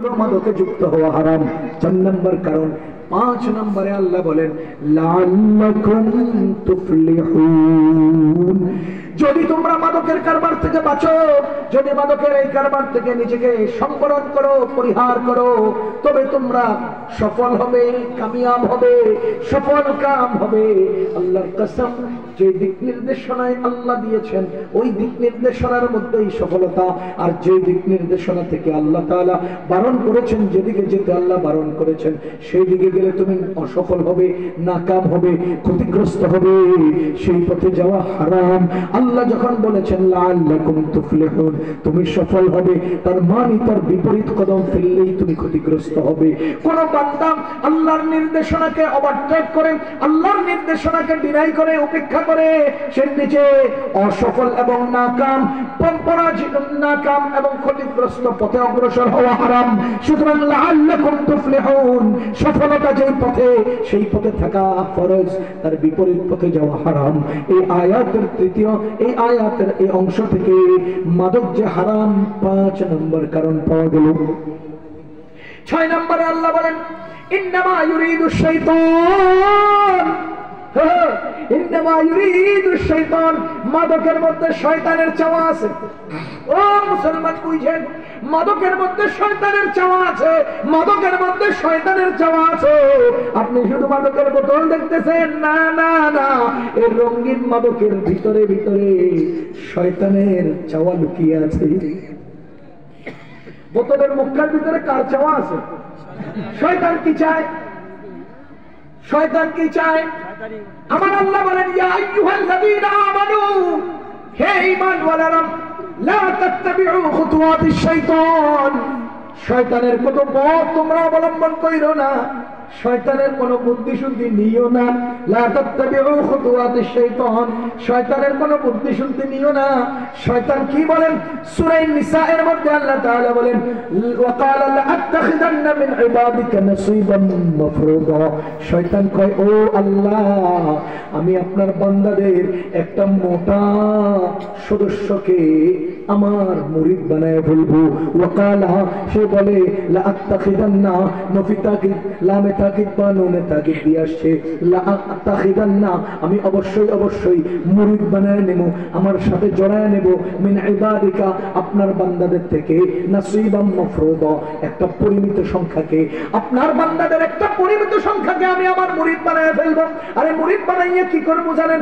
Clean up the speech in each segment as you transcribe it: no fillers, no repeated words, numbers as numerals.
মাদকে যুক্ত হওয়া হারাম। 4 নম্বর কারণ। 5 নম্বরে আল্লাহ বলেন লাআল্লাকুম তুফলিহুন, যদি তোমরা মাদকের কারবার থেকে বাঁচো, যদি মাদকের এই কারবার থেকে নিজেকে সংবরণ করো, পরিহার করো, তবে তোমরা সফল হবে, কামিয়াব হবে, সফল কাম হবে। আল্লাহর কসম, যে দিক নির্দেশনায় আল্লাহ দিয়েছেন ওই দিক নির্দেশনার মধ্যেই সফলতা, আর যে দিক নির্দেশনা থেকে আল্লাহ তাআলা বারণ করেছেন, যেদিকে যেতে আল্লাহ বারণ করেছেন সেই দিকে গেলে তুমি অসফল হবে, নাকাম হবে, ক্ষতিগ্রস্ত হবে, সেই পথে যাওয়া হারাম। আল্লাহ যখন বলেছেন লাআল্লাকুম তুফলিহুন, তুমি সফল হবে, তার মানে তার বিপরীত কদম ফেললেই তুমি ক্ষতিগ্রস্ত হবে। কোন বান্দা আল্লাহর নির্দেশনাকে ওভারটেক করে, আল্লাহর নির্দেশনাকে ডিনাই করে, উপেক্ষা করে, সে নিজে অসফল এবং নাকাম, পরাজিত, নাকাম এবং ক্ষতিগ্রস্ত পথে অগ্রসর হওয়া হারাম। সুতরাং লাআল্লাকুম তুফলিহুন, সফলতা যেই পথে সেই পথে থাকা ফরজ, তার বিপরীত পথে যাওয়া হারাম। এই আয়াতের তৃতীয়, এই আয়াতের এই অংশ থেকে মাদক যে হারাম 5 নম্বর কারণ পাওয়া গেল। 6 নম্বরে আল্লাহ বলেন ইন্নামা ইউরিদু শাইতান, ইন্নামা ইউরিদু শাইতান, মাদকের মধ্যে শয়তানের চাওয়া আছে। ও মুসলমান বুঝেন, মাদকের মধ্যে শয়তানের চাওয়া আছে, মাদকের মধ্যে শয়তানের চাওয়া আছে। আপনি শুধু মাদকের বোতল দেখতেছেন, না না না, এই রঙিন মাদকের ভিতরে ভিতরে শয়তানের চাওয়া লুকিয়ে আছে। বোতলের মুখের ভিতরে কার চাওয়া আছে? শয়তান কি চায়? শয়তান কি চায়? আমার আল্লাহ বলেন ইয়া আইয়ুহাল্লাযীনা আমানু, হে ঈমানওয়ালারা, লা তাত্তাবিউ খুতুওয়াতিশ শাইতান, শয়তানের কোন পথ তোমরা অবলম্বন কইরো না, শয়তানের কোন বুদ্ধি শুদ্ধি নিও না। লা তাত্তাবিউ খুতুওয়াতিশ শাইতান, শয়তানের কোন বুদ্ধি শুদ্ধি নিও না। শয়তান কি বলেন? সূরা নিসা এর মধ্যে আল্লাহ তাআলা বলেন ওয়া ক্বালা লা আত্তাখিযান্না মিন ইবাদিকা নাসীবাম মাফরুদা, শয়তান কয় ও আল্লাহ, আমি আপনার বান্দাদের একটা মোটা সদস্যকে আমার মুরিদ বানায় ফেলবো। ওয়া ক্বালা, সে বলে লা আত্তাখিযান্না, নফিতাকিদ, লামে তাকিদ বা নুনে তাকিদ দিয়ে আসছে, লা আত্তাখিযান্না, আমি অবশ্যই অবশ্যই মুরিদ বানায় নেব, আমার সাথে জড়ায় নেব, মিন ইবাদিকা, আপনার বান্দাদের থেকে, নাসীবাম মাফরুদা, একটা পরিমিত সংখ্যাকে, আপনার বান্দাদের একটা পরিমিত সংখ্যাকে আমি আমার মুরিদ বানায় ফেলবো। আরে মুরিদ বানাইয়া কি করব জানেন?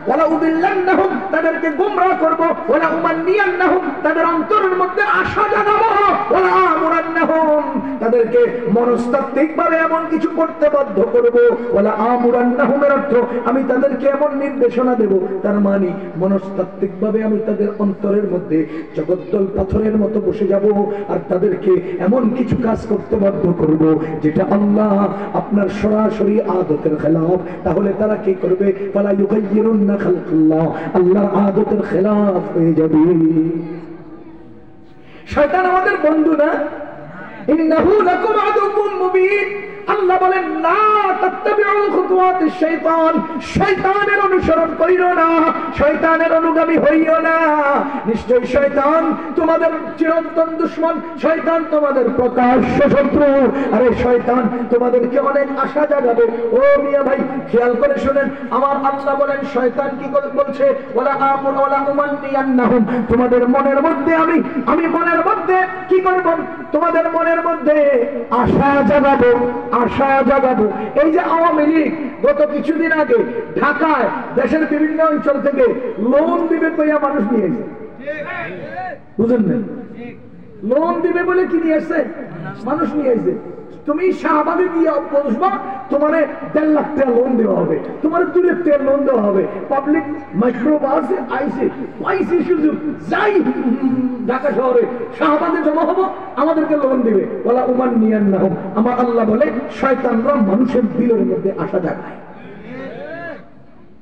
ওয়ালা উদিল্লান্নাহুম, তাদেরকে গোমরাহ করব, ওয়ালা উমান্নিয়ান্নাহুম, তাদের অন্তরের মধ্যে আশা জাগাবো, ওয়ালা আমুরান্নাহুম, তাদেরকে মনস্তাত্ত্বিকভাবে এমন কিছু করতে বাধ্য করব, ওয়ালা আমুরান্নাহুম এর অর্থ আমি তাদেরকে এমন নির্দেশনা দেব, তার মানে মনস্তাত্ত্বিকভাবে আমি তাদের অন্তরের মধ্যে জগদ্দল পাথরের মতো বসে যাব, আর তাদেরকে এমন কিছু কাজ করতে বাধ্য করব যেটা আল্লাহ আপনার সরাসরি আদতের খেলাফ। তাহলে তারা কি করবে? ফালা ইউগাইয়িরুন্না খালকাল্লাহ, আল্লাহর আদতের খেলাফ হয়ে যাবে। শয়তান আমাদের বন্ধু না? ইন্নাহু লাকুম আদুউম মুবিন, আল্লাহ বলেন লা তাত্তাবিউ খুতুওয়াতিশ শাইতান, শয়তানের অনুসরণ কইরো না, শয়তানের অনুগামী হইও না। নিশ্চয়ই শয়তান তোমাদের চিরন্তন দুশমন, শয়তান তোমাদের প্রকাশ্য শত্রু। আরে শয়তান তোমাদেরকে অনেক আশা জাগাবে। ও মিয়া ভাই, খেয়াল করে শুনেন, আমার আল্লাহ বলেন শয়তান কি বলছে? ওয়ালা আমুর ওয়ালা উমান্নিয়ান্নাহুম, তোমাদের মনের মধ্যে আমি মনের মধ্যে কি করব? তোমাদের মনের মধ্যে আশা জাগাবো, আশা জাগাবো। এই যে আওয়ামী লীগ গত কিছুদিন আগে ঢাকায় দেশের বিভিন্ন অঞ্চল থেকে লোন দিবে কইয়া মানুষ নিয়ে এসে, বুঝেন না? লোন দিবে বলে কি নিয়ে এসে? মানুষ নিয়ে এসে। তুমি শাহবাগে গিয়ে বসবা, তোমার 1.5 লাখ টাকা লোন দেওয়া হবে, তোমার 2 লাখ টাকা লোন দেওয়া হবে। পাবলিক মাইক্রোবাসে আইসে সুযোগ যাই ঢাকা শহরে শাহবাগে জমা হবো, আমাদেরকে লোন দিবে। ওয়ালা উমান্নিয়ান্নাহুম, আমার আল্লাহ বলে শয়তানরা মানুষের দিলের মধ্যে আশা জাগায়।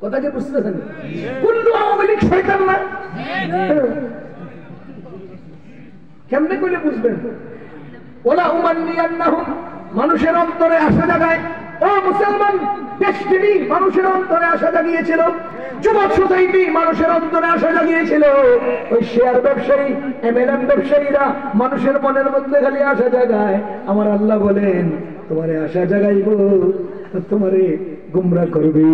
কথা কি বুঝতেছেন? কুল্লু আওয়ামী লীগ শয়তান না? কেমনে কইলে বুঝবেন? ওয়ালা উমান্নিয়ান্নাহুম, মানুষের অন্তরে আশা জাগায়। ও মুসলমান, ডেস্টিনি মানুষের অন্তরে আশা জাগিয়েছিল, যুবক সোসাইটি মানুষের অন্তরে আশা জাগিয়েছিল, ওই শেয়ার ব্যবসায়ী এমএলএম ব্যবসায়ীরা মানুষের মনের মধ্যে খালি আশা জাগায়। আমার আল্লাহ বলেন তোমারে আশা জাগাইব, তোমারে গুমরা করবে।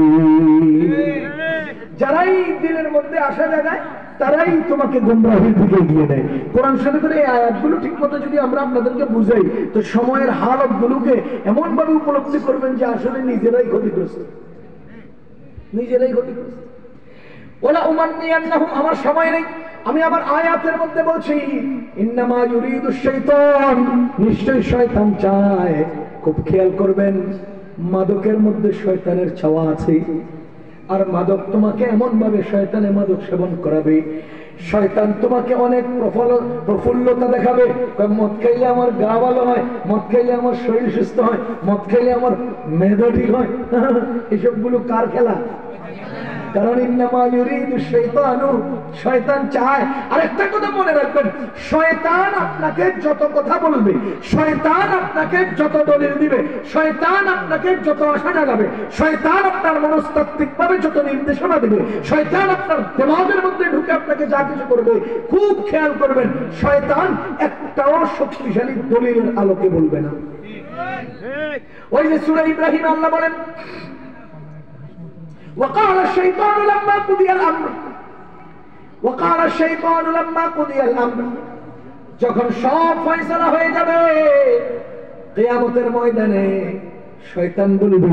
যারাই দিনের মধ্যে আশা জাগায় তারাই তোমাকে গুমরাহির দিকে এগিয়ে নেয়। কোরআন শরীফের এই আয়াতগুলো ঠিক মতো যদি আমরা আপনাদেরকে বুঝাই তো সময়ের হালতগুলোকে এমন ভাবে উপলব্ধি করবেন যে আসলে নিজেরাই ক্ষতিগ্রস্ত, নিজেরাই ক্ষতিগ্রস্ত। ওলা উমান্নিয়ান্নাহুম, আমার সময় নেই, আমি আমার আয়াতের মধ্যে বলছি ইন্নামা ইউরিদুশ শাইতান, নিশ্চয়ই শয়তান চায়। খুব খেয়াল করবেন, মাদকের মধ্যে শয়তানের ছাওয়া আছে। আর মাদক তোমাকে এমন ভাবে শয়তানে মাদক সেবন করাবে, শয়তান তোমাকে অনেক প্রফুল্লতা দেখাবে। মদ খাইলে আমার গা ভালো হয়, মদ খাইলে আমার শরীর সুস্থ হয়, মদ খাইলে আমার মেধা ঠিক হয়। এসবগুলো কার খেলা? কারণ ইন্নামা ইউরিদু শাইতানু, শয়তান চায়। আরেকটা কথা মনে রাখবেন, শয়তান আপনাকে যত কথা বলবে, শয়তান আপনাকে যত দলিল দিবে, শয়তান আপনাকে যত আশা জাগাবে, শয়তান আপনার মনস্তাত্ত্বিকভাবে যত নির্দেশনা দেবে, শয়তান আপনার দিমাগের মধ্যে ঢুকে আপনাকে যা কিছু করবে, খুব খেয়াল করবেন শয়তান একটাও শক্তিশালী দলিলের আলোকে বলবে না। ওই যে সূরা ইব্রাহিম আল্লাহ বলেন وقال الشيطان لما قضي الامر وقال الشيطان لما قضي الامر, যখন সব ফয়সালা হয়ে যাবে কিয়ামতের ময়দানে শয়তান বলবে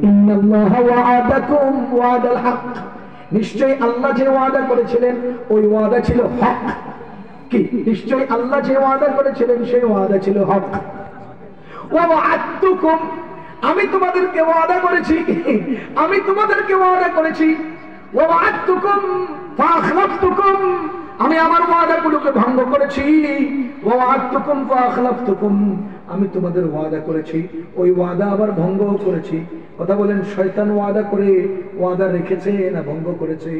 ইন্নাল্লাহা ওয়া'আদাকুম ওয়া'দাল হক, নিশ্চয়ই আল্লাহ যে ওয়াদা করেছিলেন ওই ওয়াদা ছিল হক। কি? নিশ্চয়ই আল্লাহ যে ওয়াদা করেছিলেন সেই ওয়াদা ছিল হক। ওয়া ওয়া'আদতুকুম, আমি তোমাদেরকে ওয়াদা করেছি, আমি তোমাদেরকে ওয়াদা করেছি। ওয়া ওয়া'আদতুকুম ফাআখলাফতুকুম, আমি আমার ওয়াদাগুলোকে ভঙ্গ করেছি। ওয়া ওয়া'আদতুকুম ফাআখলাফতুকুম, আমি তোমাদের ওয়াদা করেছি, ওই ওয়াদা আবার ভঙ্গ করেছি। কথা বলেন, শয়তান ওয়াদা করে ওয়াদা রেখেছে না ভঙ্গ করেছে?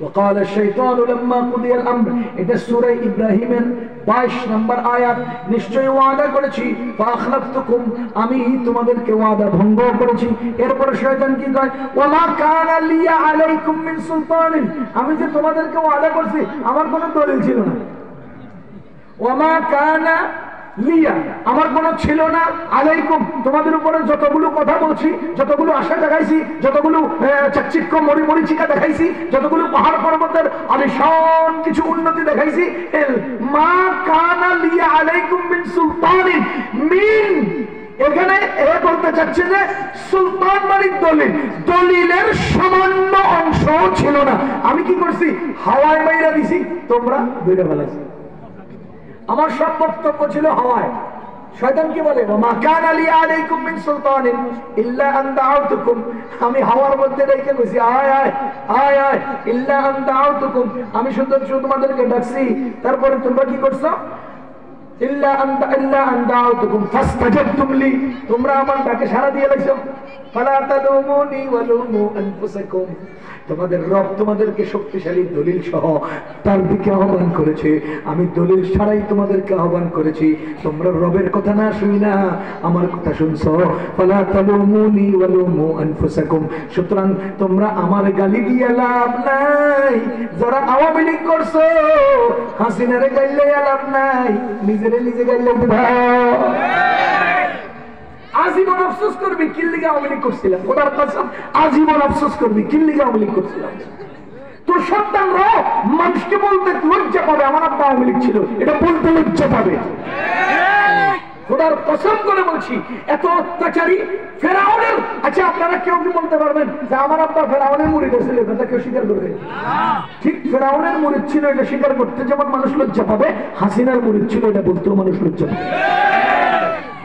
وقال الشيطان لما قضي الامر, এটা সূরা ইব্রাহিমের 22 নম্বর আয়াত। নিশ্চয়ই ওয়াদা করেছি, ফাখলাফতুকুম, আমি তোমাদেরকে ওয়াদা ভঙ্গ করেছি। এরপর শয়তান কি কয়? ওয়ামা কানা লিয়া আলাইকুম মিন সুলতানিন, আমি যে তোমাদেরকে ওয়াদা করছি আমার কোনো দলিল ছিল না। ওয়ামা কানা লিয়া, আমার কোনো ছিল না, আলাইকুম, তোমাদের উপরে যতগুলো কথা বলছি, যতগুলো আশা দেখাইছি, যতগুলো চাকচিক্য মরিচিকা দেখাইছি, যতগুলো পাহাড় পর্বতের আলিশান কিছু উন্নতি দেখাইছি, মা কানা লিয়া আলাইকুম মিন সুলতানিন, মিন এখানে এ বলতে চাচ্ছে যে সুলতান মালিক দলিল, দলিলের সামান্য অংশ ছিল না। আমি কি করছি? হাওয়ায় মাইরা দিছি, তোমরা ধরে ফেলাইছি। আমার সব বক্তব্য ছিল হাওয়ায়। শয়তান কি বলে? মা কানা লি আলাইকুম মিন সুলতানিন ইল্লা আন দাউতুকুম, আমি হাওয়ার মধ্যে রেখে কইছি আয় আয় আয় আয়, ইল্লা আন দাউতুকুম, আমি শুধু তোমাদেরকে ডাকছি, তারপরে তোমরা কি করছো? ইল্লা আন দাউতুকুম ফাস্তাজাবতুম লি, তোমরা আমার ডাকে সাড়া দিয়ে লাইছো। ফালা তালুমুনি ওয়ালুমু আনফুসাকুম, তোমাদের রব তোমাদেরকে শক্তিশালী দলিল সহ তার দিকে আহ্বান করেছে, আমি দলিল ছাড়াই তোমাদেরকে আহ্বান করেছি, তোমরা রবের কথা না শুনি না আমার কথা শুনছো। ফালা তালুমুনি ওয়ালুমু আনফুসাকুম, সুতরাং তোমরা আমার গালি দিয়ে লাভ নাই। যারা আওয়ামী লীগ করছো হাসিনারে গাইলে লাভ নাই, নিজেরে নিজে গাইলে দাও। আজীবন আফসোস করবি কি লিগে আওয়ামী লীগ করছিলাম, খোদার কসম আজীবন আফসোস করবি কি লিগে আওয়ামী লীগ করছিলাম। তোর সন্তানরা মানুষকে বলতে লজ্জা পাবে আমার আব্বা আওয়ামী লীগ ছিল, এটা বলতে লজ্জা পাবে। খোদার কসম করে বলছি, এত অত্যাচারী ফেরাউনের, আচ্ছা আপনারা কেউ কি বলতে পারবেন যে আমার আব্বা ফেরাউনের মুরিদ ছিল? কথা কেউ স্বীকার করবে? ঠিক ফেরাউনের মুরিদ ছিল, এটা স্বীকার করতে যেমন মানুষ লজ্জা পাবে, হাসিনার মুরিদ ছিল এটা বলতেও মানুষ লজ্জা পাবে।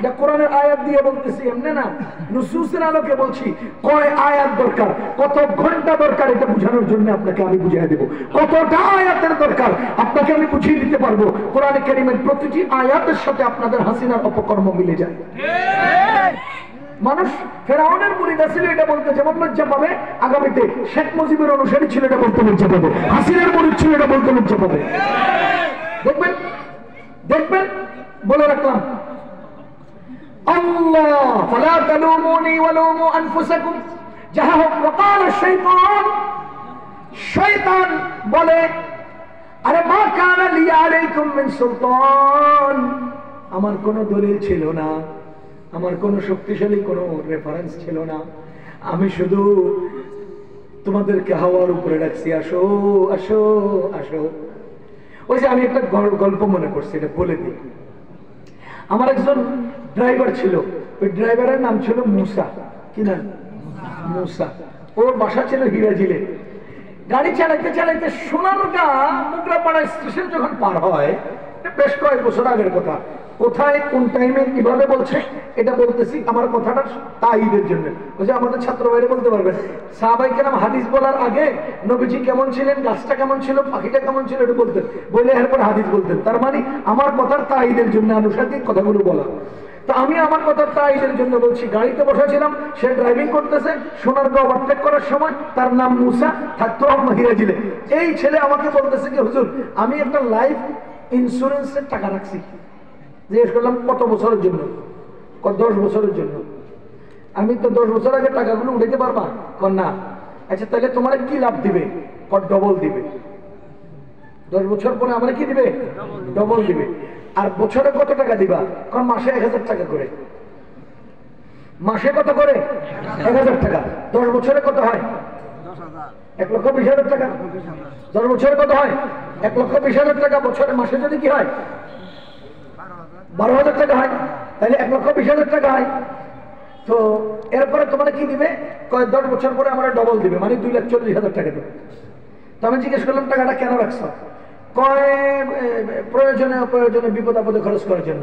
এটা কোরআনের আয়াত দিয়ে বলতেছি, এমনি না, নুসুসের আলোকে বলছি। কয় আয়াত দরকার, কত ঘন্টা দরকার, এটা বুঝানোর জন্য আপনাকে আমি বুঝিয়ে দেব। কতটা আয়াতের দরকার আপনাকে আমি বুঝিয়ে দিতে পারবো। কোরআনে কারীমের প্রতিটি আয়াতের সাথে আপনাদের হাসিনার অপকর্ম মিলে যায়। মানুষ ফেরাউনের মুরিদ ছিল এটা বলতে যেমন লজ্জা পাবে, আগামীতে শেখ মুজিবের অনুসারী ছিল এটা বলতে লজ্জা পাবে, হাসিনার মুরিদ ছিল এটা বলতে লজ্জা পাবে। দেখবেন দেখবেন, বলে রাখলাম। الله فلا تلوموني ولوموا أنفسكم যাহা হোক وقال الشيطان শয়তান বলে আরে মা কানা লি আলাইকুম মিন সুলতান আমার কোনো দলিল ছিল না আমার কোনো শক্তিশালী কোনো রেফারেন্স ছিল না আমি শুধু তোমাদেরকে হাওয়ার উপরে রাখছি আসো আসো আসো ওই যে আমি একটা গল্প মনে করছি এটা বলে দিই আমার একজন ড্রাইভার ছিল ওই ড্রাইভারের নাম ছিল মুসা কি নাম মুসা ওর বাসা ছিল হিরাজিলে গাড়ি চালাইতে চালাইতে সোনারগাঁ মোগরাপাড়া স্টেশন যখন পার হয় বেশ কয়েক বছর আগের কথা কোথায় কোন টাইমে কিভাবে বলছে এটা বলতেছি আমার কথাটা তাইদের জন্য ওই যে আমাদের ছাত্র ভাইরা বলতে পারবেন সাহাবায়ে কেরাম হাদিস বলার আগে নবীজি কেমন ছিলেন গাছটা কেমন ছিল পাখিটা কেমন ছিল এটা বলতেন বলে এরপর হাদিস বলতেন তার মানে আমার কথার তাইদের জন্য আনুষঙ্গিক কথাগুলো বলা তো আমি আমার কথার তাইদের জন্য বলছি গাড়িতে বসেছিলাম সে ড্রাইভিং করতেছে সোনারগাঁও ওভারটেক করার সময় তার নাম মুসা থাকতো হিরাজিলে এই ছেলে আমাকে বলতেছে কি হুজুর আমি একটা লাইফ ইন্স্যুরেন্সের টাকা রাখছি জিজ্ঞেস করলাম কত বছরের জন্য 10 বছরের জন্য আমি তো 10 বছর আগে টাকাগুলো উঠাইতে পারবা না আচ্ছা তাহলে তোমার কি লাভ দিবে ডবল দিবে 10 বছর পরে আমার কি দিবে ডবল দিবে আর বছরে কত টাকা দিবা কারণ মাসে 1000 টাকা করে মাসে কত করে 1000 টাকা 10 বছরে কত হয় 1,20,000 টাকা 10 বছরে কত হয় 1,20,000 টাকা বছরে মাসে যদি কি হয় 12,000 টাকা হয় তাহলে 1,20,000 টাকা হয় তো এরপরে তোমার কি দিবে 10 বছর পরে আমরা ডবল দিবে মানে 2,40,000 টাকা দিবে তো আমি জিজ্ঞেস করলাম টাকাটা কেন রাখছো প্রয়োজনে অপ্রয়োজনে বিপদ আপদে খরচ করার জন্য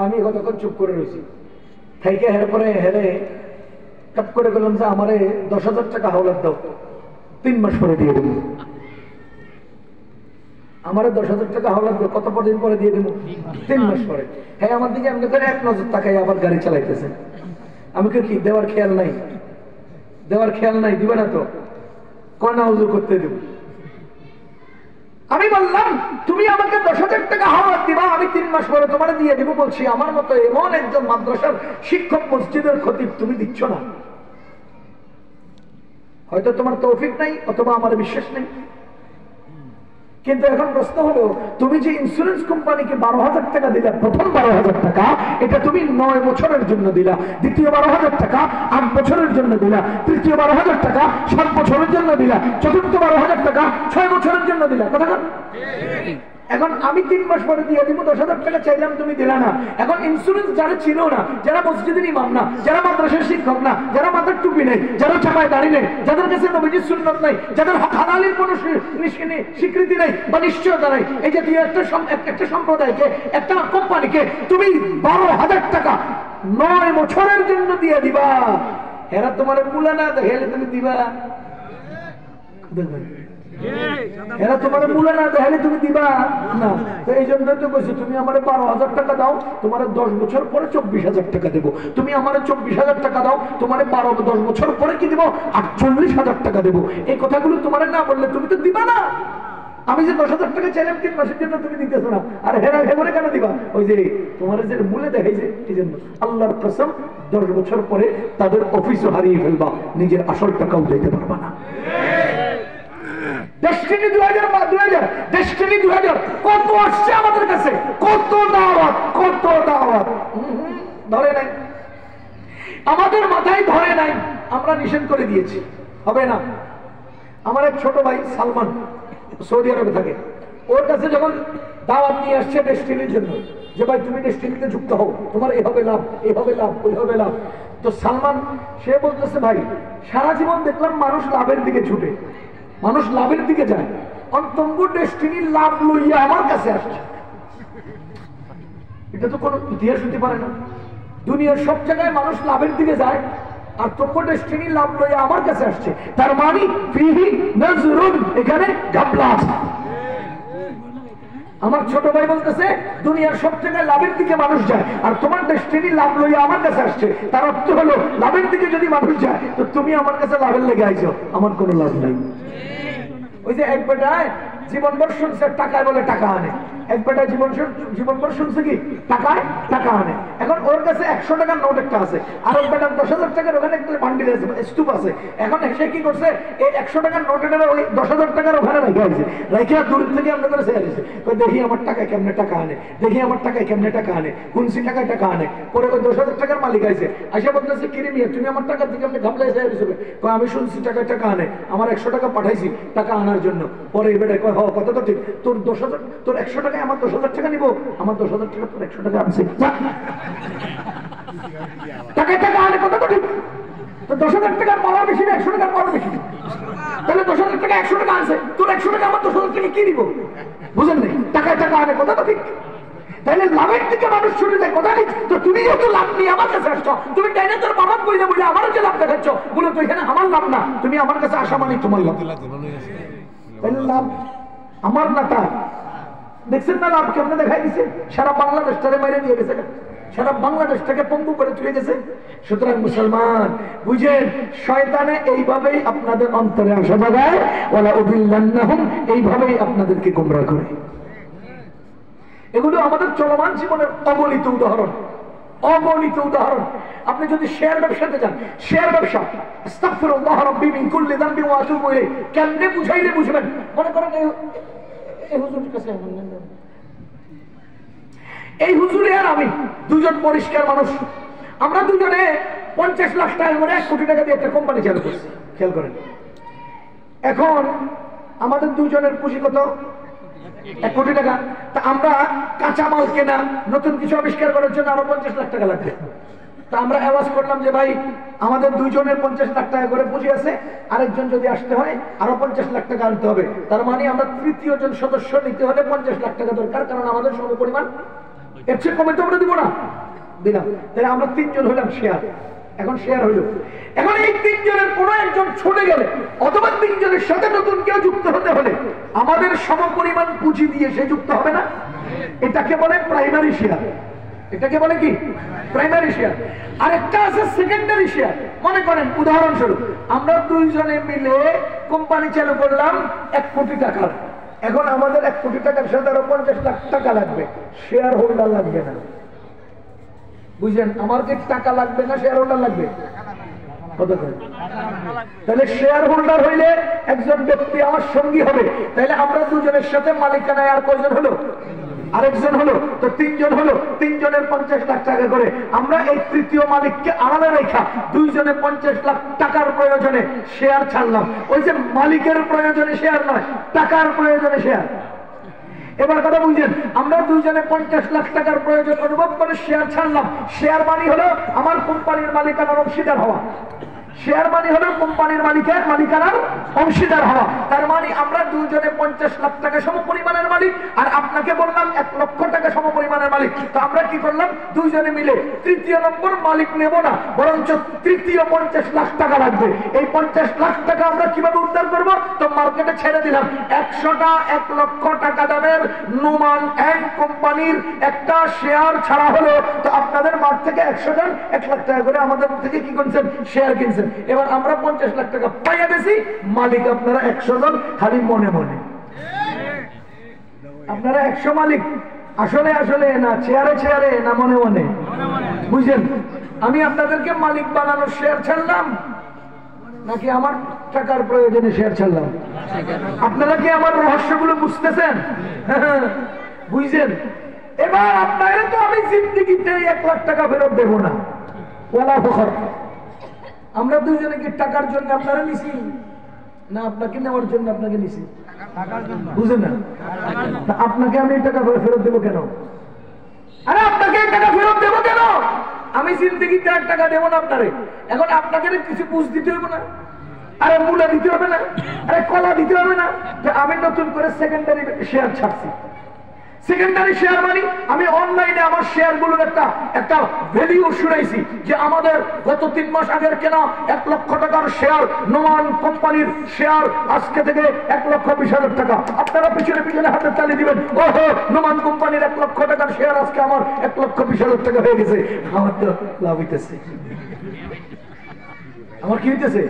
আমি কতক্ষণ চুপ করে রয়েছি থাইকে এরপরে হেরে টপ করে বললাম যে আমারে 10,000 টাকা হাওলাত দাও 3 মাস পরে দিয়ে দেবো আমার 10,000 টাকা হাওলাত দাও কত দিন পরে দিয়ে দেবো 3 মাস পরে হ্যাঁ আমার দিকে এমনি করে এক নজর তাকাই আবার গাড়ি চালাইতেছে আমি কি দেওয়ার খেয়াল নাই দিবে না তো কনা হুজুর করতে দেব আমি বললাম তুমি আমাকে 10,000 টাকা হাওলাত দিবা আমি 3 মাস পরে তোমার দিয়ে দেবো বলছি আমার মতো এমন একজন মাদ্রাসার শিক্ষক মসজিদের খতিব তুমি দিচ্ছ না হয়তো তোমার তৌফিক নাই অথবা আমার বিশ্বাস নেই কিন্তু এখন প্রশ্ন হলো তুমি যে ইন্স্যুরেন্স কোম্পানিকে 12,000 টাকা দিলা প্রথম 12,000 টাকা এটা তুমি 9 বছরের জন্য দিলা দ্বিতীয় 12,000 টাকা 8 বছরের জন্য দিলা তৃতীয় 12,000 টাকা 7 বছরের জন্য দিলা চতুর্থ 12,000 টাকা 6 বছরের জন্য দিলা কথা বল এখন আমি 3 মাস পরে দিয়ে দিব 10,000 টাকা চাইলাম তুমি দিলা না এখন ইন্স্যুরেন্স যারা ছিল না যারা মসজিদের ইমাম না যারা মাদ্রাসার শিক্ষক না যারা মাথার টুপি নেই যারা চাপায় দাড়ি নেই যাদের কাছে নবীজির সুন্নাত নাই যাদের হক হালালের কোনো স্বীকৃতি নেই বা নিশ্চয়তা নাই এই যে তুই একটা সম্প্রদায়কে একটা কোম্পানিকে তুমি 12,000 টাকা 9 বছরের জন্য দিয়ে দিবা এরা তোমার মূলা না দেখলে তুমি দিবা এরা তোমার মূল্য না দেখলে তুমি দিবা না এই জন্য তো বলছি তুমি আমার 12,000 টাকা দাও তোমার 10 বছর পরে 24,000 টাকা দেবো তুমি আমার 24,000 টাকা দাও তোমার 10 বছর পরে কি দিব 48,000 টাকা দেবো এই কথাগুলো তোমার না বললে তুমি তো দিবা না আমি যে 10,000 টাকা চাইলাম 3 মাসের জন্য তুমি দিতেছো না আর হেরা হেবরে কেন দিবা ওই যে তোমার যে মূল্য দেখাইছে এই জন্য আল্লাহর কসম 10 বছর পরে তাদের অফিসও হারিয়ে ফেলবা নিজের আসল টাকাও দিতে পারবা না ডেস্টিনি 2000 ডেস্টিনি 2000 কত আসছে আমাদের কাছে কত দাওয়াত ধরে নাই আমাদের মাথায় ধরে নাই আমরা নিষেধ করে দিয়েছি হবে না আমার এক ছোট ভাই সালমান সৌদি আরবে থাকে ওর কাছে যখন দাওয়াত নিয়ে আসছে ডেস্টিনির জন্য যে ভাই তুমি ডেস্টিনিতে যুক্ত হও তোমার এভাবে লাভ ওইভাবে লাভ তো সালমান সে বলতেছে ভাই সারা জীবন দেখলাম মানুষ লাভের দিকে ছুটে মানুষ লাভের দিকে যায় অন্তঙ্গ ডেস্টিনির লাভ লইয়া আমার কাছে আসছে এটা তো কোনো ইতিহাস হতে পারে না দুনিয়ার সব জায়গায় মানুষ লাভের দিকে যায় আর তোমরা ডেস্টিনির লাভ লইয়া আমার কাছে আসছে তার মানে ফিহি নজরুন এখানে ঘাপলা আছে আমার ছোট ভাই বলতেছে দুনিয়ার সব জায়গায় লাভের দিকে মানুষ যায় আর তোমার ডেস্টিনি লাভ লইয়া আমার কাছে আসছে তার অর্থ হলো লাভের দিকে যদি মানুষ যায় তো তুমি আমার কাছে লাভের লেগে আইছো আমার কোনো লাভ নাই ওই যে এক বেটায় জীবন বর্ষণ টাকায় বলে টাকা আনে এক বেটা জীবনভর শুনছে কি টাকায় টাকা আনে। এখন ওর কাছে 100 টাকার নোট একটা আছে, আর ওর বেটার 10,000 টাকার ওখানে একটা বান্ডিল আছে, স্তূপ আছে। এখন সে কি করছে, এই 100 টাকার নোটের ওই 10,000 টাকার ওখানে রেখে আছে, রেখে দূর থেকে আমরা করে শেয়ার দিচ্ছে, দেখি আমার টাকায় কেমনে টাকা আনে, দেখি আমার টাকায় কেমনে টাকা আনে, কোনসি টাকায় টাকা আনে। পরে ওই 10,000 টাকার মালিক আছে, আসে বলতেছে কিরে মিয়া তুমি আমার টাকা থেকে আপনি ঘামলায় শেয়ার দিচ্ছে, আমি শুনছি টাকায় টাকা আনে, আমার 100 টাকা পাঠাইছি টাকা আনার জন্য। পরে এই বেটা কয় হ কথা তো ঠিক, তোর 10,000 তোর 100 টাকায় আমার 10,000 টাকা নিবো, আমার 10,000 টাকা তোর 100 টাকা আনছে, টাকায় টাকা আনে কথা তো ঠিক। তো 10,000 টাকার পাওয়ার বেশি না 100 টাকার পাওয়ার বেশি, তাহলে 10,000 টাকা 100 টাকা আনছে, তোর 100 টাকা আমার 10,000 টাকা কি নিবো, বুঝেন নাই? টাকায় টাকা আনে কথা তো ঠিক। তাহলে লাভের দিকে মানুষ ছুটে যায়, কথা নেই তো তুমি যেহেতু লাভ নিয়ে আমার কাছে আসছো, তুমি তাইলে তোর বাবা বইলে বলে আমার যে লাভ দেখাচ্ছ, বলে তো এখানে আমার লাভ না, তুমি আমার কাছে আসা মানে তোমার লাভ। তাহলে লাভ আমার না তার, দেখছেন না লাভ কেমনে দেখাই দিছে, সারা বাংলাদেশটারে মেরে নিয়ে গেছে, সারা বাংলাদেশটাকে পঙ্গু করে তুলে গেছে। সুতরাং মুসলমান বুঝেন, শয়তানে এইভাবেই আপনাদের অন্তরে আসা জায়গায় ওয়ালা উবিল্লান্নাহুম, এইভাবেই আপনাদেরকে গোমরাহ করে। এগুলো আমাদের চলমান জীবনের অগণিত উদাহরণ, অগণিত উদাহরণ। আপনি যদি শেয়ার ব্যবসাতে যান, শেয়ার ব্যবসা আস্তাগফিরুল্লাহ রাব্বি মিন কুল্লি যামবি ওয়া আতুবু ইলাইহি, কেমনে বুঝাইলে বুঝবেন। মনে করেন এই হুজুরের কাছে এই হুজুরে আর আমি দুজন পরিষ্কার মানুষ, আমরা দুজনে 50 লাখ টাকা করে 1 কোটি টাকা দিয়ে একটা কোম্পানি চালু করছি, খেয়াল করেন। এখন আমাদের দুজনের পুঁজি কত? 1 কোটি টাকা। তা আমরা কাঁচা মাল কেনা, নতুন কিছু আবিষ্কার করার জন্য আরো 50 লাখ টাকা লাগবে। তা আমরা আওয়াজ করলাম যে ভাই আমাদের দুইজনের 50 লাখ টাকা করে পুঁজি আছে, আরেকজন যদি আসতে হয় আরো 50 লাখ টাকা আনতে হবে। তার মানে আমরা তৃতীয় জন সদস্য নিতে হলে 50 লাখ টাকা দরকার, কারণ আমাদের সমপরিমাণ, এর চেয়ে কমে তো আমরা দিব না, দিলাম। তাহলে আমরা 3 জন হইলাম শেয়ার। এখন শেয়ার হইল, এখন এই 3 জনের কোনো একজন ছুটে গেলে অথবা 3 জনের সাথে নতুন কেউ যুক্ত হতে হলে আমাদের সমপরিমাণ পুঁজি দিয়ে সে যুক্ত হবে না। এটাকে বলে প্রাইমারি শেয়ার। এটাকে বলে কি? Primary share. আরেকটা আছে সেকেন্ডারি শেয়ার। মনে করেন উদাহরণস্বরূপ আমরা দুইজনে মিলে কোম্পানি চালু করলাম 1 কোটি টাকার। এখন আমাদের 1 কোটি টাকার সাথে আরো 50 লাখ টাকা লাগবে, শেয়ার হোল্ডার লাগবে না। বুঝলেন? আমার কি টাকা লাগবে না শেয়ার হোল্ডার লাগবে? তাহলে শেয়ার হোল্ডার হইলে একজন ব্যক্তি আমার সঙ্গী হবে, তাহলে আমরা দুজনের সাথে মালিকানায় আর কয়জন হলো? আরেকজন হলো, তো 3 জন হলো। 3 জনের 50 লাখ টাকা করে। আমরা এই তৃতীয় মালিককে আড়ালে রেখা দুইজনে 50 লাখ টাকার প্রয়োজনে শেয়ার ছাড়লাম। ওই যে মালিকের প্রয়োজনে শেয়ার নয়, টাকার প্রয়োজনে শেয়ার। এবার কথা বুঝছেন, আমরা দুইজনে 50 লাখ টাকার প্রয়োজন অনুভব করে শেয়ার ছাড়লাম। শেয়ার মানি হলো আমার কোম্পানির মালিকানার অংশীদার হওয়া। শেয়ার মানি হলো কোম্পানির মালিকানার অংশীদার হওয়া। তার মানে আমরা দুইজনে 50 লাখ টাকা সমপরিমাণের মালিক, আর আপনাকে বললাম 1 লক্ষ টাকা সমপরিমাণের মালিক। তো আমরা কি করলাম? দুইজনে মিলে তৃতীয় নম্বর মালিক নেব না, বরঞ্চ তৃতীয় 50 লাখ টাকা লাগবে। এই 50 লাখ টাকা আমরা কিভাবে উদ্ধার করব? তো মার্কেটে ছেড়ে দিলাম 100টা 1 লক্ষ টাকা দামের নোমান এন্ড কোম্পানির একটা শেয়ার ছাড়া হলো। তো আপনাদের মাঠ থেকে 100 জন 1 লাখ টাকা করে আমাদের থেকে কি করছেন? শেয়ার কিনছেন। এবার আমরা 50 লাখ টাকা পাইয়া গেছি, মালিক আপনারা 100 জন, খালি মনে মনে আপনারা 100 মালিক, আসলে আসলে না, চেয়ারে না মনে মনে। বুঝলেন? আমি আপনাদেরকে মালিক বানানোর শেয়ার ছাড়লাম নাকি আমার টাকার প্রয়োজনে শেয়ার ছাড়লাম? আপনারা কি আমার রহস্যগুলো বুঝতেছেন? বুঝছেন? এবার আপনারা তো আমি জিন্দেগিতে 1 লাখ টাকা ফেরত দেব না, ওয়ালা ফখর। আমরা দুইজনে কি টাকার জন্য আপনারা নিছি না আপনাকে নেওয়ার জন্য আপনাকে নিছি? বুঝেন না? আপনাকে আমি টাকা ফেরত দেবো কেন? আরে আপনাকে টাকা ফেরত দেবো কেন? আমি জিন্দেগিতে 1 টাকা দেবো না আপনারে। এখন আপনাকে কিছু বুঝ দিতে হবে না? আরে মূলা দিতে হবে না? আরে কলা দিতে হবে না? আমি নতুন করে সেকেন্ডারি শেয়ার ছাড়ছি। সেকেন্ডারি শেয়ার মানে আমি অনলাইনে আমার শেয়ারগুলোর একটা ভ্যালু শুনাইছি যে আমাদের গত 3 মাস আগের কেনা 1 লক্ষ টাকার শেয়ার, নোমান কোম্পানির শেয়ার আজকে থেকে 1,20,000 টাকা। আপনারা পিছনে পিছনে হাতে তালি দিবেন, ওহো নোমান কোম্পানির 1 লক্ষ টাকার শেয়ার আজকে আমার 1,20,000 টাকা হয়ে গেছে, আমার তো লাভ হইতেছে। আমার কি হইতেছে?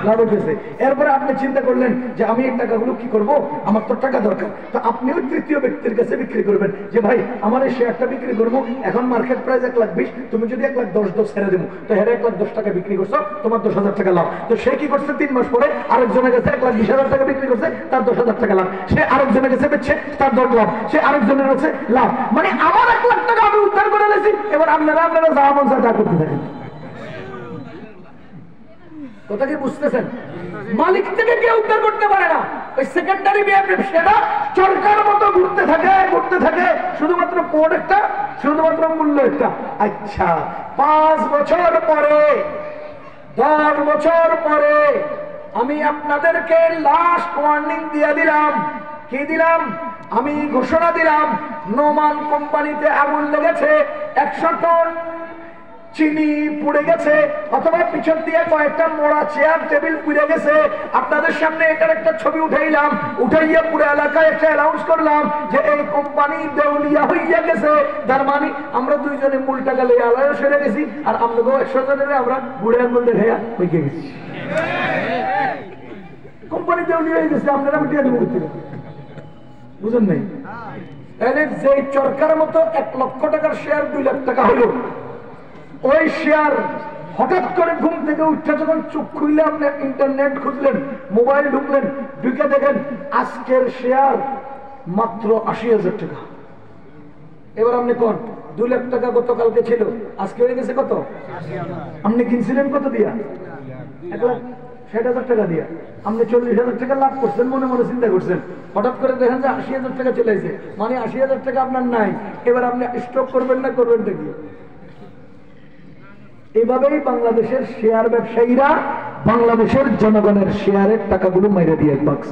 লাভ হইতেছে। এরপরে আপনি চিন্তা করলেন যে আমি এই টাকাগুলো কি করব, আমার তো টাকা দরকার। তো আপনিও তৃতীয় ব্যক্তির কাছে বিক্রি করবেন যে ভাই আমার এই শেয়ারটা বিক্রি করবো, এখন মার্কেট প্রাইস 1,20,000, তুমি যদি 1,10,000 ছেড়ে দেবো তো হ্যাঁ 1,10,000 টাকা বিক্রি করছো, তোমার 10,000 টাকা লাভ। তো সে কি করছে, 3 মাস পরে আরেকজনের কাছে 1,20,000 টাকা বিক্রি করছে, তার 10,000 টাকা লাভ। সে আরেকজনের কাছে বেচছে, তার 10 লাভ। সে আরেকজনের কাছে লাভ। মানে আমার 1,00,000 টাকা আমি উদ্ধার করে নিয়েছি। এবার আপনারা যা মন চায় তা করতে থাকেন। কথা কি বুঝতেছেন? মালিক থেকে কেউ উদ্ধার করতে পারে না। ওই সেকেন্ডারি ব্যবসাটা চরকার মতো ঘুরতে থাকে, শুধুমাত্র কোড একটা, শুধুমাত্র মূল্য একটা। আচ্ছা 5 বছর পরে, 10 বছর পরে আমি আপনাদেরকে লাস্ট ওয়ার্নিং দিয়ে দিলাম। কি দিলাম? আমি ঘোষণা দিলাম, নোমান কোম্পানিতে আগুন লেগেছে, 100 টন চিনি পুড়ে গেছে, অথবা পিছন দিয়ে কয়েকটা মোড়া চেয়ার টেবিল পুড়ে গেছে। আপনাদের সামনে এটার একটা ছবি উঠাইলাম, উঠাইয়া পুরো এলাকায় একটা অ্যানাউন্স করলাম যে এই কোম্পানি দেউলিয়া হইয়া গেছে। তার মানে আমরা দুইজনে মূল টাকা লইয়া আলাদা সেরে গেছি, আর আপনাকেও 100 জনের আমরা বুড়ের মধ্যে খেয়া হইয়া গেছি। কোম্পানি দেউলিয়া হয়ে গেছে, আপনারা আমি টিয়া দেবো, বুঝেন নাই? তাহলে যে চরকার মতো 1 লক্ষ টাকার শেয়ার 2 লাখ টাকা হলো, ওই শেয়ার হঠাৎ করে ঘুম থেকে উঠে যখন চোখ খুললে, আপনি ইন্টারনেট খুঁজলেন, মোবাইল ঢুকলেন, ঢুকে দেখেন আজকের শেয়ার মাত্র 80,000 টাকা। এবার আপনি কোন 2 লাখ টাকা গতকালকে ছিল, আজকে হয়ে গেছে কত? আপনি কিনছিলেন কত দিয়া? 1,60,000 টাকা দিয়া। আপনি 40,000 টাকা লাভ করছেন, মনে মনে চিন্তা করছেন। হঠাৎ করে দেখেন যে 80,000 টাকা চলে আসে, মানে 80,000 টাকা আপনার নাই। এবার আপনি স্টক করবেন না করবেন কি? এভাবেই বাংলাদেশের শেয়ার ব্যবসায়ীরা বাংলাদেশের জনগণের শেয়ারের টাকাগুলো মাইরে দিয়ে বাক্স।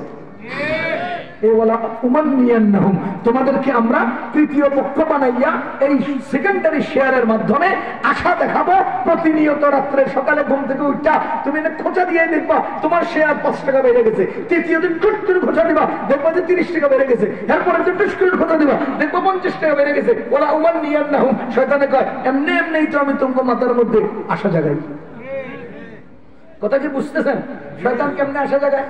তোমাদেরকে আমরা তৃতীয় পক্ষ বানাইয়া এই সেকেন্ডারি শেয়ারের মাধ্যমে আশা দেখাবো। প্রতিনিয়ত রাত্রে সকালে ঘুম থেকে উঠা তুমি খোঁচা দিয়ে দেখবা তোমার শেয়ার 5 টাকা বেড়ে গেছে। তৃতীয় দিন টুট করে খোঁচা দিবা, দেখবা যে 30 টাকা বেড়ে গেছে। এরপরে দিন টুস করে খোঁচা দিবা, দেখবা 50 টাকা বেড়ে গেছে। ওরা উমান নিয়ান না হুম, শয়তানে কয় এমনি এমনি তো আমি তোমার মাথার মধ্যে আশা জাগাই। কথা কি বুঝতেছেন? শয়তান কেমনে আশা জাগায়?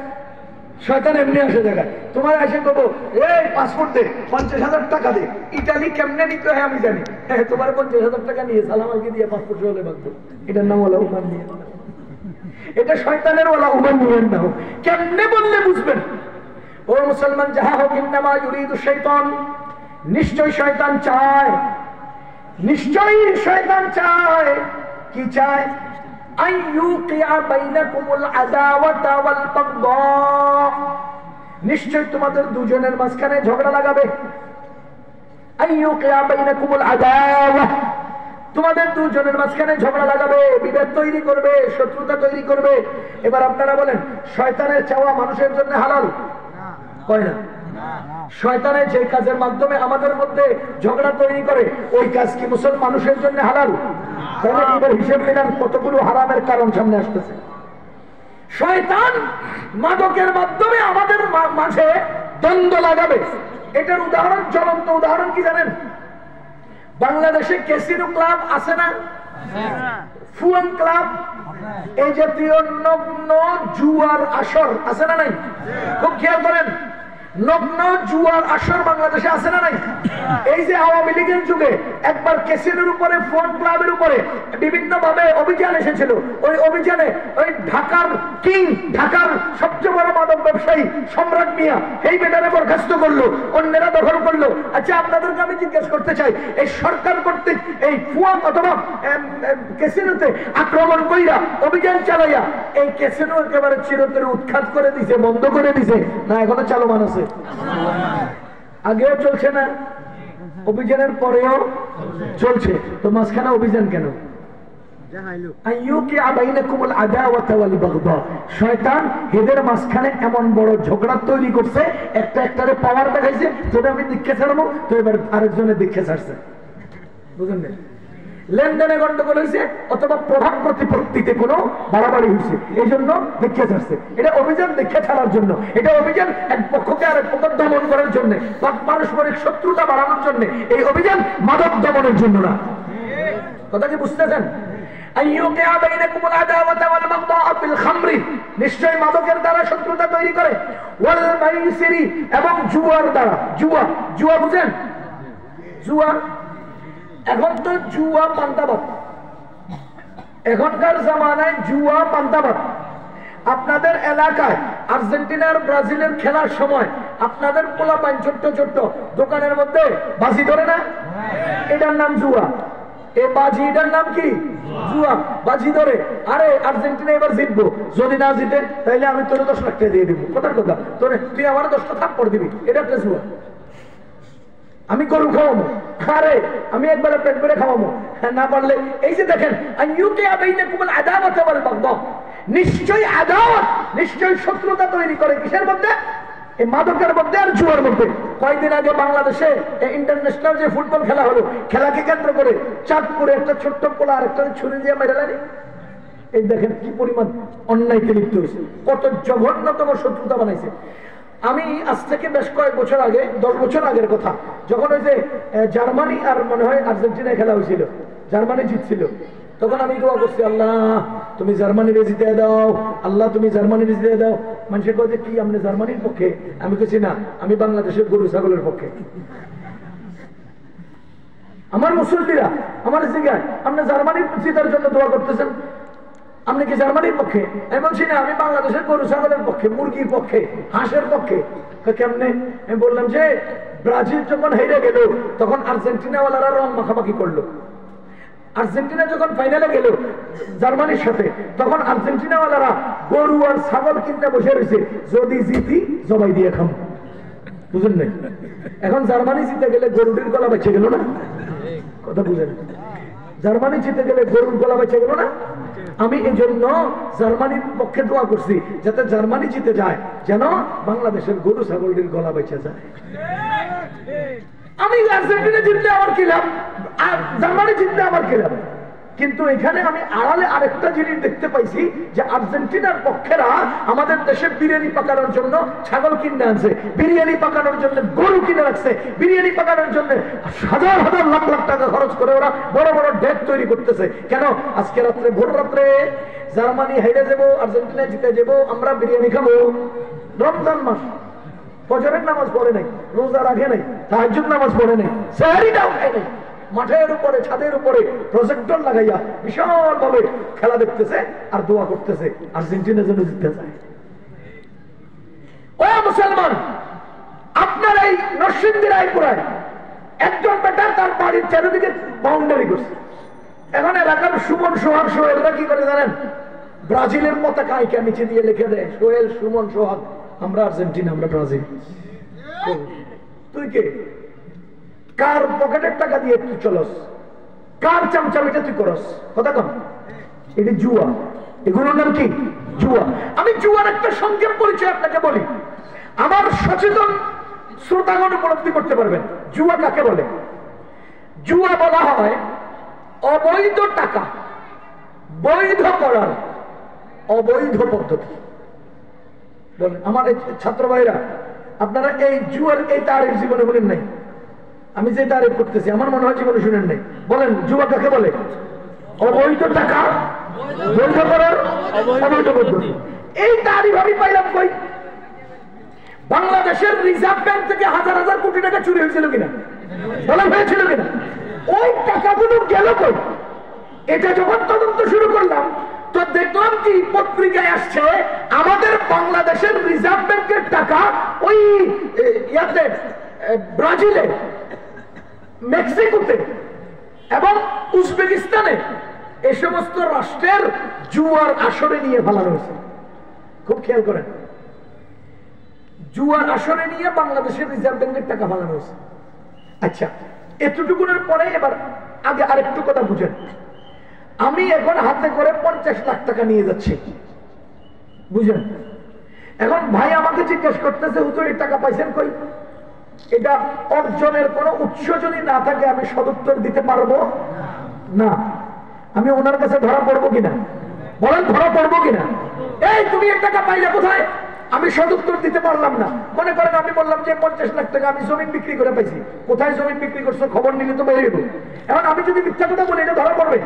শয়তান এমনি আসে জায়গায় তোমার এসে করবো এই পাসপোর্ট দে, 50,000 টাকা দে। ইটালি কেমনে নিতে হয় আমি জানি। হ্যাঁ, তোমার 50,000 টাকা নিয়ে সালামালকে দিয়ে পাসপোর্ট হলে বাঁধবো। এটার নাম ওলা উমান নিয়ে, এটা শয়তানের ওলা উমান নিয়ে না হোক। কেমনে বললে বুঝবেন? ও মুসলমান, যাহা হোক ইন্নামা ইউরিদু শাইতান, নিশ্চয় শয়তান চায়, নিশ্চয়ই শয়তান চায়। কি চায়? নিশ্চয় তোমাদের দুজনের মাঝখানে ঝগড়া লাগাবে। তোমাদের দুজনের মাঝখানে ঝগড়া লাগাবে, বিভেদ তৈরি করবে, শত্রুতা তৈরি করবে। এবার আপনারা বলেন, শয়তানের চাওয়া মানুষের জন্য হালাল? কয় না। শয়তানের যে কাজের মাধ্যমে আমাদের মধ্যে ঝগড়া তৈরি করে, ওই কাজ কি মুসলমান মানুষের জন্য হালাল? তাহলে এবার হিসেব মিলান কতগুলো হারামের কারণ সামনে আসতেছে। শয়তান মাদকের মাধ্যমে আমাদের মাঝে দ্বন্দ্ব লাগাবে। এটার উদাহরণ, জ্বলন্ত উদাহরণ কি জানেন? বাংলাদেশে ক্যাসিনো ক্লাব আছে না? ফুয়ান ক্লাব, এই জাতীয় নগ্ন জুয়ার আসর আছে না নাই? খুব খেয়াল করেন, নগ্ন জুয়ার আসর বাংলাদেশে আছে না নাই? এই যে আওয়ামী লীগের যুগে একবার ক্যাসিনোর উপরে, ফোন ক্লাবের উপরে বিভিন্ন ভাবে অভিযান এসেছিল। ওই অভিযানে ওই ঢাকার কিং, ঢাকার সবচেয়ে বড় মাদক ব্যবসায়ী সম্রাট মিয়া এই বেটারে বরখাস্ত করলো, অন্যেরা দখল করলো। আচ্ছা, আপনাদেরকে আমি জিজ্ঞেস করতে চাই, এই সরকার কর্তৃক এই ফুয়ান অথবা ক্যাসিনোতে আক্রমণ কইরা, অভিযান চালাইয়া এই ক্যাসিনো একেবারে চিরতরে উৎখাত করে দিছে, বন্ধ করে দিছে না এখনো চালমান আছে? আগেও চলছে না, অভিযানের পরেও চলছে। তো মাঝখানে অভিযান কেন? শয়তান এদের মাঝখানে এমন বড় ঝগড়া তৈরি করছে, একটা একটারে পাওয়ার দেখাইছে, তোরা আমি দীক্ষা ছাড়বো, তো এবার আরেকজনের দীক্ষা ছাড়ছে। বুঝলেন না? লেনদেনে গন্ডগোল হয়েছে, অথবা প্রভাব প্রতিপত্তিতে কোনো বাড়াবাড়ি হয়েছে, এই জন্য দীক্ষা ছাড়ছে। এটা অভিযান দীক্ষা ছাড়ার জন্য, এটা অভিযান এক পক্ষকে আরেক পক্ষ দমন করার জন্য, পারস্পরিক শত্রুতা বাড়ানোর জন্য। এই অভিযান মাদক দমনের জন্য না। কথা কি বুঝতেছেন? আইয়ুকিয়া বাইনাকুমুল আদাওয়াতা ওয়াল বাগদাআ ফিল খামরি, নিশ্চয় মাদকের দ্বারা শত্রুতা তৈরি করে, ওয়াল মাইসিরি, এবং জুয়ার দ্বারা। জুয়া, জুয়া বুঝেন? জুয়া, এখন তো জুয়া পান্তাবাদ, এখনকার জামানায় জুয়া পান্তাবাদ। আপনাদের এলাকায় আর্জেন্টিনার ব্রাজিলের খেলার সময় আপনাদের পোলাপাইন ছোট্ট ছোট্ট দোকানের মধ্যে বাজি ধরে না? এটার নাম জুয়া। এই বাজি, এটার নাম কি? জুয়া। বাজি ধরে, আরে আর্জেন্টিনা এবার জিতবো, যদি না জিতে তাহলে আমি তোর 10 লাখ টাকা দিয়ে দিব। কথার কথা, তুই আমার 10টা থাপ্পড় দিবি, এটা একটা জুয়া। আমি গরু খাওয়াবো, আরে আমি একবারে পেট ভরে খাওয়াবো, না পারলে এই যে দেখেন, নিশ্চয়ই আদাওয়াত, নিশ্চয়ই শত্রুতা তৈরি করে কিসের মধ্যে? এই মাদকের মধ্যে আর জুয়ার মধ্যে। কয়েকদিন আগে বাংলাদেশে ইন্টারন্যাশনাল যে ফুটবল খেলা হলো, খেলাকে কেন্দ্র করে চাঁদপুরে একটা ছোট্ট পোলা আর একটা ছুরি দিয়ে মেরে লাগে। এই দেখেন কি পরিমাণ অন্যায়কে লিপ্ত হয়েছে, কত জঘন্যতম শত্রুতা বানাইছে। আমি আজ থেকে বেশ কয়েক বছর আগে, 10 বছর আগের কথা, যখন ওই যে জার্মানি আর মনে হয় আর্জেন্টিনায় খেলা হয়েছিল, জার্মানি জিতছিল, তখন আমি দোয়া করছি, আল্লাহ তুমি জার্মানিরে জিতে দাও, আল্লাহ তুমি জার্মানিরে জিতে দাও। মানুষের কথা কি আপনি জার্মানির পক্ষে? আমি বলছি না, আমি বাংলাদেশের গরু ছাগলের পক্ষে। আমার মুসল্লিরা আমার জিজ্ঞাসা, আপনি জার্মানির জিতার জন্য দোয়া করতেছেন, আপনি কি জার্মানির পক্ষে? আমি বলছি না, আমি বাংলাদেশের গরু ছাগলের পক্ষে, মুরগির পক্ষে, হাঁসের পক্ষে। কেমনে? আমি বললাম যে ব্রাজিল যখন হেরে গেল তখন আর্জেন্টিনাওয়ালারা রং মাখামাখি করলো। আর্জেন্টিনা যখন ফাইনালে গেল জার্মানির সাথে, তখন আর্জেন্টিনাওয়ালারা গরু আর ছাগল কিনতে বসে রয়েছে, যদি জিতি জবাই দিয়ে খাম। বুঝেন নাই? এখন জার্মানি জিতে গেলে গরুটির গলা বেঁচে গেল না? কথা বুঝেন? জার্মানি জিতে গেলে গরুর গলা বেঁচে গেল না? আমি এই জন্য জার্মানির পক্ষে দোয়া করছি, যাতে জার্মানি জিতে যায়, যেন বাংলাদেশের গরু ছাগলটির গলা বেঁচে যায়। আমি আর্জেন্টিনা জিতলে আমার কি লাভ, আর জার্মানি জিতলে আমার কি লাভ? কিন্তু এখানে আমি আড়ালে আরেকটা জিনিস দেখতে পাইছি, যে আর্জেন্টিনার পক্ষেরা আমাদের দেশে বিরিয়ানি পাকানোর জন্য ছাগল কিনে আনছে, বিরিয়ানি পাকানোর জন্য গরু কিনে রাখছে, বিরিয়ানি পাকানোর জন্য হাজার হাজার লাখ লাখ টাকা খরচ করে ওরা বড় বড় ডেক তৈরি করতেছে। কেন? আজকে রাত্রে, ভোর রাত্রে জার্মানি হেরে যাবো, আর্জেন্টিনা জিতে যাবো, আমরা বিরিয়ানি খাবো। রমজান মাস, ফজরের নামাজ পড়ে নাই, রোজা রাখে নাই, তাহাজ্জুদ নামাজ পড়ে নাই, সেহরিটাও খায় নাই, মাঠের উপরে ছাদের উপরে প্রজেক্টর লাগাইয়া বিশাল ভাবে খেলা দেখতেছে আর দোয়া করতেছে আর্জেন্টিনা যেন জিততে যায়। ও মুসলমান, আপনার এই নরসিংদী রায়পুরায় একজন বেটা তার বাড়ির চারিদিকে বাউন্ডারি করছে। এখন এলাকার সুমন সোহাগ সোহেলরা কি করে জানেন? ব্রাজিলের পতাকা আইকা নিচে দিয়ে লিখে দেয়, সোহেল, সুমন, সোহাগ, আমরা আর্জেন্টিনা, আমরা ব্রাজিল। তুই কে? কার পকেটের টাকা দিয়ে তুই চলস? কার চামচামিটা তুই করস? কথা কম, এটি জুয়া। এগুলোর নাম কি? জুয়া। আমি জুয়ার একটা সংক্ষেপ পরিচয় আপনাকে বলি, আমার সচেতন শ্রোতাগণ উপলব্ধি করতে পারবেন জুয়া কাকে বলে। জুয়া বলা হয় অবৈধ টাকা বৈধ করার অবৈধ পদ্ধতি। বলেন আমার ছাত্র ভাইরা, আপনারা এই জুয়ার এই তারিফ জীবনে বলেন নাই? আমি যে তারিফ করতেছি আমার মনে হয় জীবনে শুনেন নাই। বলেন জুয়া কাকে বলে? অবৈধ টাকা বৈধ করার অবৈধ পদ্ধতি। এই তারিফ আমি পাইলাম কই? বাংলাদেশের রিজার্ভ ব্যাংক থেকে হাজার হাজার কোটি টাকা চুরি হয়েছিল কিনা? বলা হয়েছিল কিনা? ওই টাকাগুলো গেল কই? এটা যখন তদন্ত শুরু করলাম তো দেখলাম কি পত্রিকায় আসছে, আমাদের বাংলাদেশের রিজার্ভ ব্যাংকের টাকা ওই ইয়াতে ব্রাজিলে, মেক্সিকোতে এবং উজবেকিস্তানে এই সমস্ত রাষ্ট্রের জুয়ার আসরে নিয়ে ফেলানো হয়েছে। খুব খেয়াল করেন, জুয়ার আসরে নিয়ে বাংলাদেশের রিজার্ভ ব্যাংকের টাকা ফেলানো হয়েছে। আচ্ছা, এতটুকুনের পরে এবার আগে আরেকটু কথা বুঝেন। আমি এখন হাতে করে 50 লাখ টাকা নিয়ে যাচ্ছি, বুঝেন? এখন ভাই আমাকে জিজ্ঞেস করতেছে, হুজুর এই টাকা পাইছেন কই? এটা অর্জনের কোনো উৎস যদি না থাকে আমি সদুত্তর দিতে পারবো না। আমি ওনার কাছে ধরা পড়বো কিনা? বলেন ধরা পড়বো কিনা? এই তুমি এক টাকা পাইলে কোথায়? আমি সদুত্তর দিতে পারলাম না। মনে করেন আমি বললাম যে 50 লাখ টাকা আমি জমিন বিক্রি করে পাইছি। কোথায় জমিন বিক্রি করছো খবর নিলে তো বেরিয়ে দেবো। এখন আমি যদি মিথ্যা কথা বলি এটা ধরা পড়বে?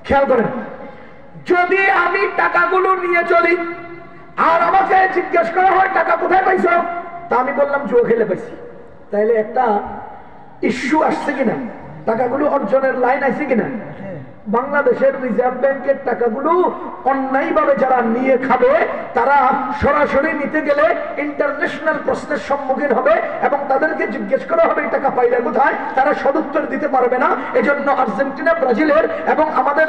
খেয়াল করেন, যদি আমি টাকাগুলো নিয়ে চলি আর আমাকে জিজ্ঞেস করা হয় টাকা কোথায় পাইছো, তা আমি বললাম জুয়া খেলে পাইছি, তাইলে একটা ইস্যু আসছে কিনা, টাকাগুলো অর্জনের লাইন আছে কিনা? বাংলাদেশের রিজার্ভ ব্যাংকের টাকাগুলো অন্যায়ভাবে যারা নিয়ে খাবে তারা সরাসরি নিতে গেলে ইন্টারন্যাশনাল প্রশ্নের সম্মুখীন হবে এবং তাদেরকে জিজ্ঞেস করা হবে টাকা পাইলে কোথায়, তারা সদুত্তর দিতে পারবে না। এজন্য আর্জেন্টিনা, ব্রাজিলের এবং আমাদের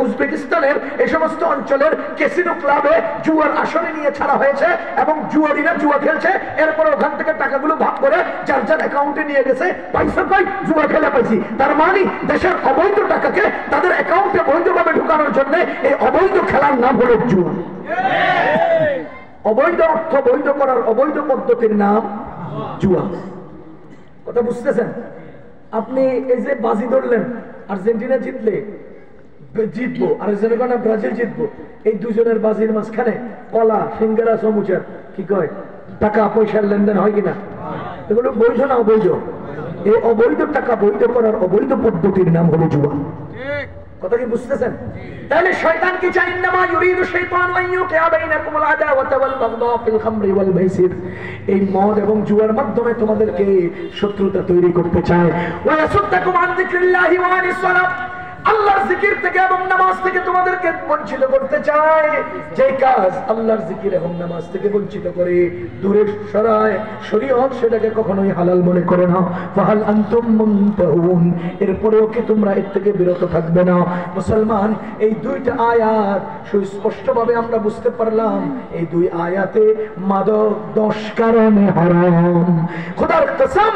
উজবেকিস্তানের এই সমস্ত অঞ্চলের ক্যাসিনো ক্লাবে জুয়ার আসরে নিয়ে ছাড়া হয়েছে এবং জুয়ারিরা জুয়া খেলছে, এরপরে ওখান থেকে টাকাগুলো ভাগ করে যার যার অ্যাকাউন্টে নিয়ে গেছে, পয়সা পাই জুয়া খেলা পাইছি। তার মানে দেশের অবৈধ টাকাকে তাদের অ্যাকাউন্টে বৈধভাবে ঢুকানোর জন্য এই অবৈধ খেলার নাম হলো জুয়া। অবৈধ অর্থ বৈধ করার অবৈধ পদ্ধতির নাম জুয়া। কথা বুঝতেছেন? আপনি এই যে বাজি ধরলেন, আর্জেন্টিনা জিতলে জিতবো, আর্জেন্টিনা ব্রাজিল জিতবো, এই দুজনের বাজির মাঝখানে কলা, সিঙ্গারা, সমুচার কি কয় টাকা পয়সার লেনদেন হয় কিনা? এগুলো বৈধ না অবৈধ? এই অবৈধ টাকা বৈধ করার অবৈধ পদ্ধতির নাম হলো জুয়া। কথা কি বুঝতেছেন? তাহলে শয়তান কি চায়? ইন্নামা ইউরিদু শাইতানু আন ইউকিআ বাইনাকুমুল আদাওয়াতা ওয়াল বাগদা ফিল খামরি ওয়াল মাইসির। এই মদ এবং জুয়ার মাধ্যমে তোমাদেরকে শত্রুতা তৈরি করতে চায়। ওয়া ইয়াসুদ্দাকুম আন যিকরিল্লাহি ওয়া আনিস সালাত, আল্লাহর জিকির থেকে এবং নামাজ থেকে তোমাদেরকে বঞ্চিত করতে চায়। যে কাজ আল্লাহর জিকির এবং নামাজ থেকে বঞ্চিত করে, দূরে সরায়, শরীয়ত সেটাকে কখনোই হালাল মনে করে না। ফাহাল আনতুম মুনতাহুন, এরপরেও কি তোমরা এর থেকে বিরত থাকবে না? মুসলমান, এই দুইটা আয়াত সুস্পষ্টভাবে আমরা বুঝতে পারলাম, এই দুই আয়াতে মাদক 10 কারণে হারাম। খোদার কসম,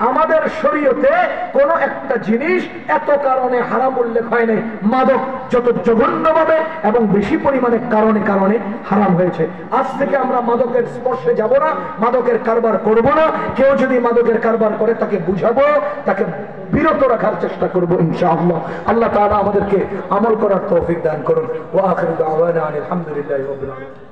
আমাদের শরীয়তে কোন একটা জিনিস এত কারণে হারাম উল্লেখ হয় নাই। মাদক যত জঘন্যভাবে এবং বেশি পরিমাণে কারণে কারণে হারাম হয়েছে। আজ থেকে আমরা মাদকের স্পর্শে যাব না, মাদকের কারবার করব না। কেউ যদি মাদকের কারবার করে তাকে বুঝাবো, তাকে বিরত রাখার চেষ্টা করবো ইনশাআল্লাহ। আল্লাহ তাআলা আমাদেরকে আমল করার তৌফিক দান করুন। ওয়া আখিরু দাওয়ানা আলহামদুলিল্লাহি রাব্বিল আলামিন।